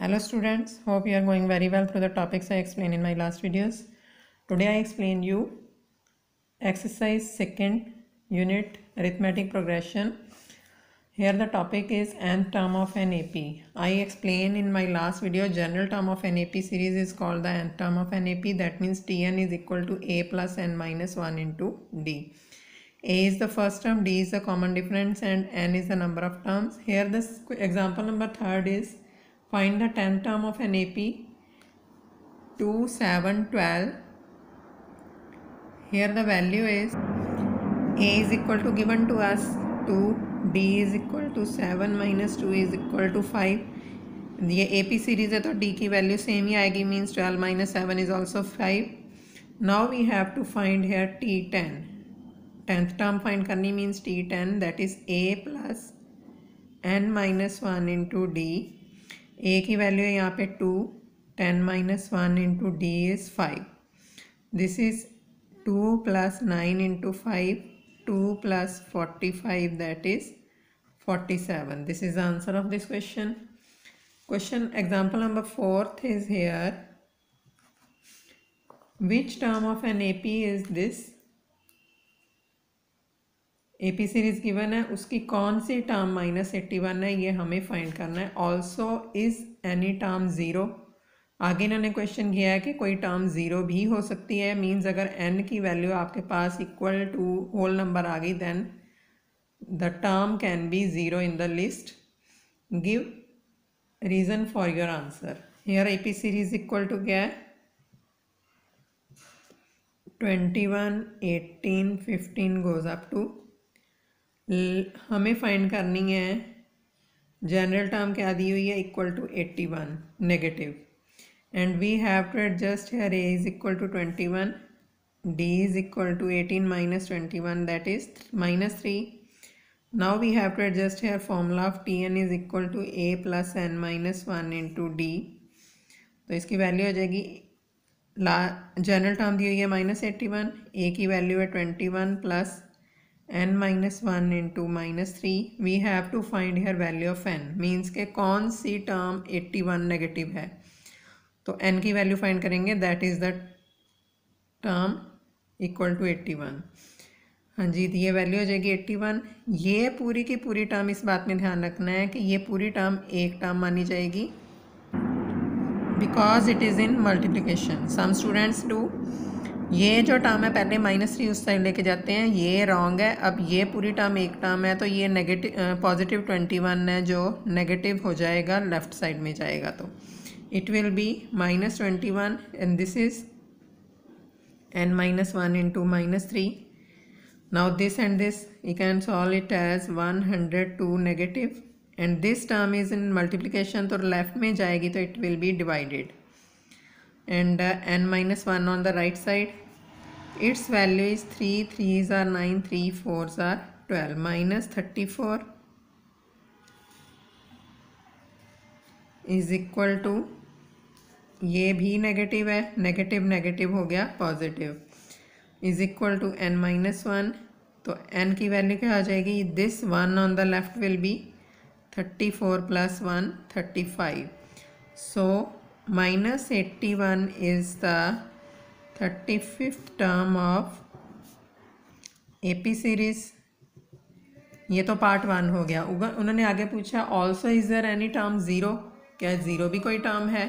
Hello students, hope you are going very well through the topics I explained in my last videos. Today I explain you exercise second unit arithmetic progression. Here the topic is nth term of an AP. I explained in my last video general term of an AP series is called the nth term of an AP. That means Tn is equal to a plus n minus 1 into d. A is the first term, d is the common difference and n is the number of terms. Here this example number third is find the 10th term of an AP 2, 7, 12. Here the value is A is equal to given to us 2, D is equal to 7 minus 2 is equal to 5. ये AP series है तो D की value same ही आएगी means 12 minus 7 is also 5. Now we have to find here T10. 10th term find करनी means T10 that is A plus n minus 1 into D. A की value है यहाँ पे 2, 10 minus 1 into D is 5. This is 2 plus 9 into 5, 2 plus 45 that is 47. This is the answer of this question. Question example number 4th is here. Which term of an AP is this? AP series given है उसकी कौन सी term -81 है ये हमें find करना है. Also is any term zero. आगे इन्होंने क्वेश्चन किया है कि कोई टर्म ज़ीरो भी हो सकती है मीन्स अगर n की वैल्यू आपके पास इक्वल टू होल नंबर आ गई then the term can be zero in the list. Give reason for your answer. Here AP series equal to क्या है 21, 18, 15 गोज अप टू. हमें फाइंड करनी है जनरल टर्म क्या दी हुई है equal to 81 negative and we have to adjust here A is equal to 21, D is equal to 18 minus 21 that is -3. Now we have to adjust here formula of Tn is equal to A plus n minus 1 into D. तो इसकी value हो जाएगी general term दी हुई है -81, A की value है 21 plus n minus 1 into -3. we have to find here value of n means के कौन सी टर्म 81 नेगेटिव है तो n की वैल्यू फाइंड करेंगे that is the term equal to 81. हाँ जी तो ये वैल्यू हो जाएगी 81. ये पूरी की पूरी टर्म इस बात में ध्यान रखना है कि ये पूरी टर्म एक टर्म मानी जाएगी because it is in multiplication. Some students do ये जो टर्म है पहले -3 उस साइड लेके जाते हैं ये रॉन्ग है. अब ये पूरी टर्म एक टर्म है तो ये नेगेटिव पॉजिटिव 21 है जो नेगेटिव हो जाएगा लेफ्ट साइड में जाएगा तो it will B -21 and this is n minus 1 into -3. now this and this you can solve it as 102 negative and this term is in multiplication तो लेफ्ट में जाएगी तो it will be divided and n minus 1 on the right side. Its value is 3, 3s are 9, 3 4s are 12 minus 34 is equal to ये भी negative है negative negative हो गया positive is equal to n minus 1. तो n की value क्या आ जाएगी this one on the left will be 34 plus 1 35. so -81 is the 35th term of AP series. ये तो पार्ट 1 हो गया. उन्होंने आगे पूछा also is there any term zero. क्या ज़ीरो भी कोई टर्म है.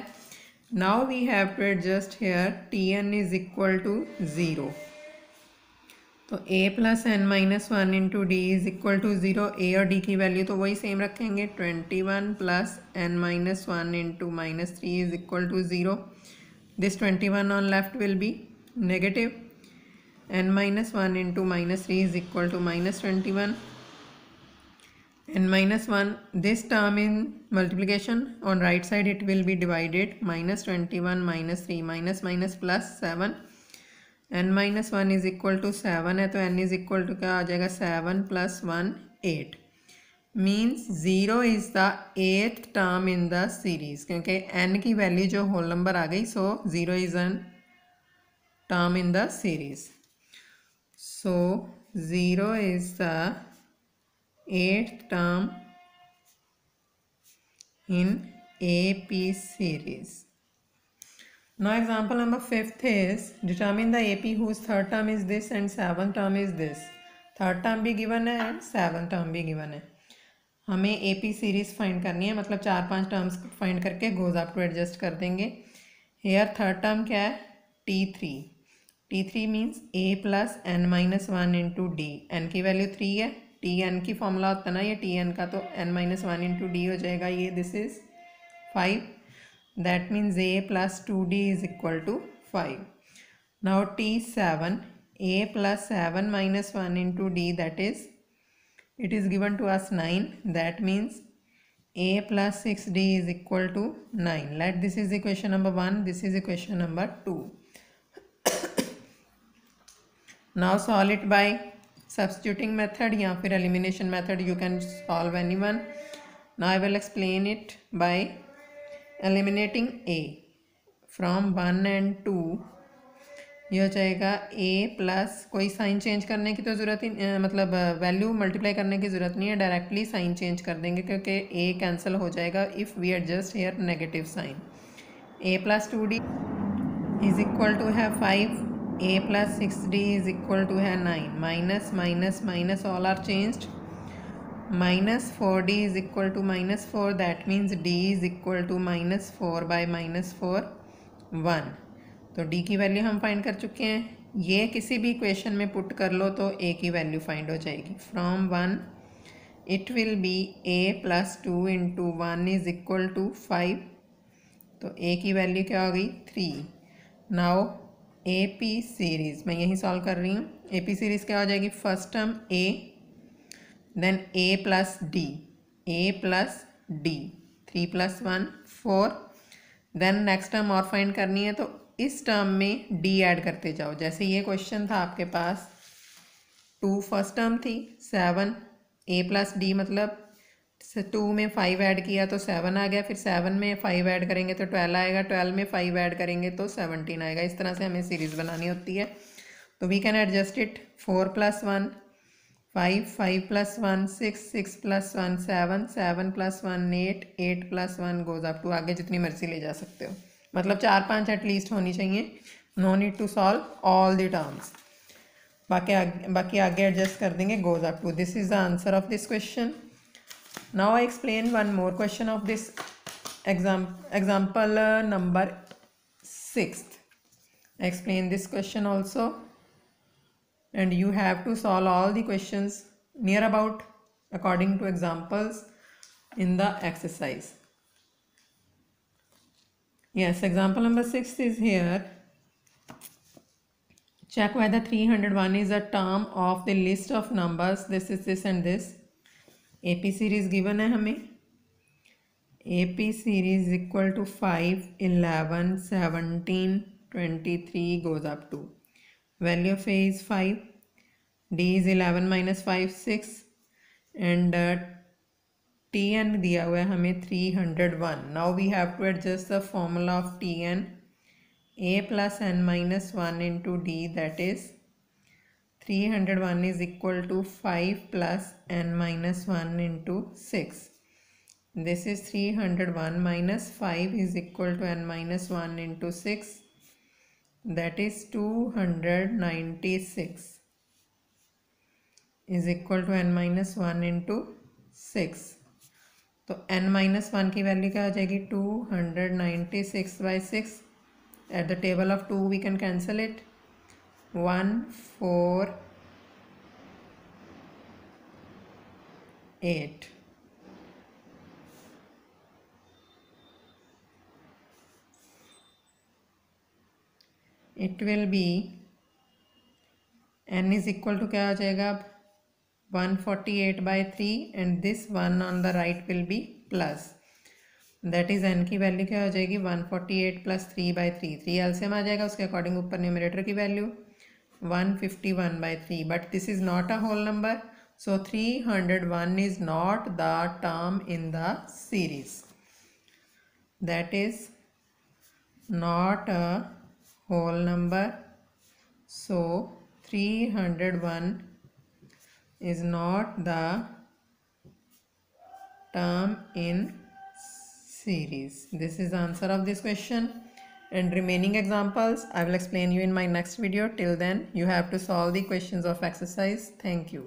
Now we have to adjust here Tn is equal to 0. तो A plus n minus 1 into D is equal to 0. A और D की वैल्यू तो वही सेम रखेंगे 21 plus n minus 1 into -3 is equal to 0. this 21 on left will be negative. n minus 1 into -3 is equal to -21. n minus 1 this term in multiplication on right side it will be divided -21 -3 minus plus 7. n minus 1 is equal to 7 है तो n is equal to क्या आ जाएगा 7 plus 1 8 means 0 is the 8th term in the series क्योंकि n की value जो whole number आ गई so 0 is an term in the series. so 0 is the 8th term in AP series. Now example number 5th is determine the AP whose third term is this and seventh term is this. Third term भी given है and seven term भी given है. हमें AP series find करनी है, मतलब 4-5 terms find करके goes up to adjust कर देंगे. हेयर थर्ड टर्म क्या है? T3. T3 means A plus n minus one into D. N की वैल्यू 3 है. Tn की फॉर्मूला होता है ना ये Tn का, तो n minus one into D हो जाएगा ये. This is 5. That means A plus 2D is equal to 5. Now T7, A plus 7 minus 1 into D, that is, it is given to us 9. That means A plus 6D is equal to 9. Let this is equation number 1, this is equation number 2. Now solve it by substituting method या फिर elimination method, you can solve anyone. Now I will explain it by eliminating A from 1 and 2. यह हो जाएगा A plus, कोई sign change करने की तो ज़रूरत ही मतलब वैल्यू मल्टीप्लाई करने की ज़रूरत नहीं है, डायरेक्टली साइन चेंज कर देंगे क्योंकि A कैंसिल हो जाएगा if we adjust here negative sign. A plus 2D is equal to है 5. A plus 6D is equal to है 9. Minus minus minus all are changed. minus 4D is equal to minus 4. That means D is equal to minus 4 by minus 4 1. तो D की value हम find कर चुके हैं. ये किसी भी इक्वेशन में पुट कर लो तो A की वैल्यू फाइंड हो जाएगी. From 1 it will be A plus 2 into 1 is equal to 5. तो A की वैल्यू क्या हो गई? 3. नाउ AP सीरीज़ मैं यही सॉल्व कर रही हूँ. AP सीरीज़ क्या हो जाएगी? First term A, then A plus D, A plus D, 3 plus 1 4. then next term और फाइंड करनी है तो इस टर्म में D ऐड करते जाओ. जैसे ये क्वेश्चन था आपके पास, 2 फर्स्ट टर्म थी, 7 A plus D मतलब 2 में 5 ऐड किया तो 7 आ गया, फिर 7 में 5 ऐड करेंगे तो 12 आएगा, 12 में 5 ऐड करेंगे तो 17 आएगा. इस तरह से हमें सीरीज़ बनानी होती है. तो we can adjust it. 4 plus 1 5, 5 plus 1 6, 6 plus 1 7, 7 plus 1 8, 8 plus 1 goes up to, आगे जितनी मर्जी ले जा सकते हो, मतलब 4-5 एटलीस्ट होनी चाहिए. No need to solve all the terms, बाकी आगे एडजस्ट कर देंगे. Goes up to. This is the answer of this question. Now I explain one more question of this example number 6. I explain this question also, and you have to solve all the questions near about according to examples in the exercise. Yes, example number 6 is here. Check whether 301 is a term of the list of numbers. This is this and this. AP series given है हमें. AP series is equal to 5, 11, 17, 23 goes up to. Value of A is 5. D is 11 minus 5 6. And Tn दिया हुआ है हमें 301. Now we have to adjust the formula of Tn. A plus n minus 1 into D, that is 301 is equal to 5 plus n minus 1 into 6. This is 301 minus 5 is equal to n minus 1 into 6. That is 296 is equal to n minus 1 into 6. तो n minus 1 की value क्या हो जाएगी? 296 by 6. At the table of 2 we can cancel it. 1 4 8. It will be n is equal to क्या हो जाएगा अब? 148 by 3 and this one on the right will be plus. That is n की value क्या हो जाएगी? 148 plus 3 by 3. 3 एलसीएम आ जाएगा, उसके अकॉर्डिंग ऊपर न्यूमरेटर की value 151 by 3. But this is not a whole number, so 301 is not the term in the series. That is not a whole number, so 301 is not the term in series. This is the answer of this question, and remaining examples I will explain you in my next video. Till then you have to solve the questions of exercise. Thank you.